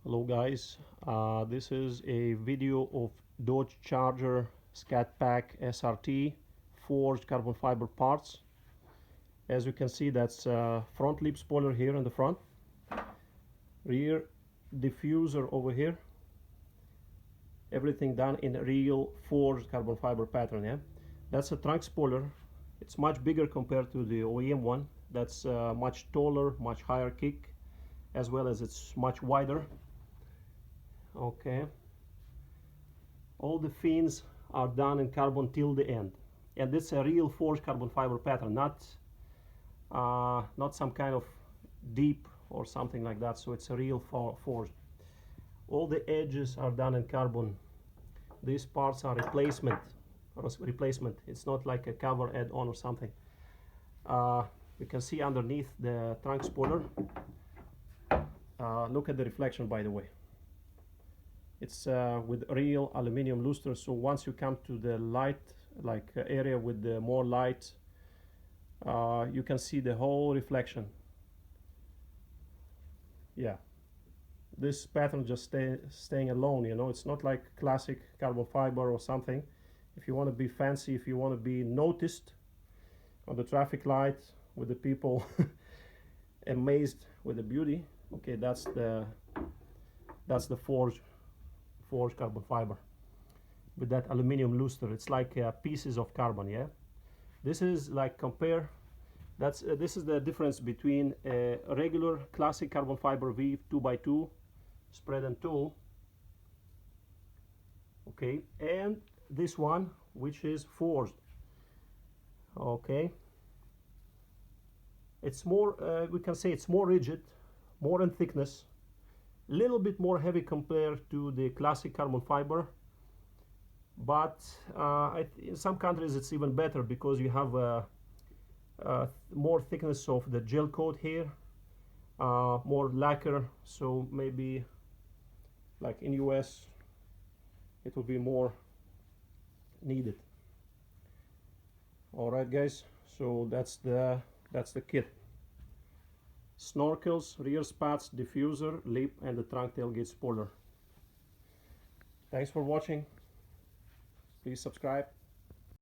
Hello guys, this is a video of Dodge Charger ScatPack SRT forged carbon fiber parts. As you can see, that's front lip spoiler here in the front, rear diffuser over here, everything done in a real forged carbon fiber pattern. Yeah, that's a trunk spoiler. It's much bigger compared to the OEM one. That's much taller, much higher kick, as well as it's much wider. Okay, all the fins are done in carbon till the end, and it's a real forged carbon fiber pattern, not some kind of deep or something like that. So it's a real forged. All the edges are done in carbon. These parts are replacement. It's not like a cover add-on or something. You can see underneath the trunk spoiler. Look at the reflection, by the way. It's with real aluminum lustre, so once you come to the light area with the more light, you can see the whole reflection. Yeah, this pattern just staying alone, you know. It's not like classic carbon fiber or something. If you want to be fancy, if you want to be noticed on the traffic light with the people amazed with the beauty, okay, that's the forged carbon fiber with that aluminum lustre. It's like pieces of carbon. Yeah, this is like this is the difference between a regular classic carbon fiber weave 2x2 spread and tool, okay, and this one, which is forged. Okay, it's more we can say it's more rigid, more in thickness, little bit more heavy compared to the classic carbon fiber, but in some countries it's even better because you have more thickness of the gel coat here, more lacquer, so maybe like in US it will be more needed. All right guys, so that's the kit. Snorkels, rear spats, diffuser, lip, and the trunk tailgate spoiler. Thanks for watching. Please subscribe.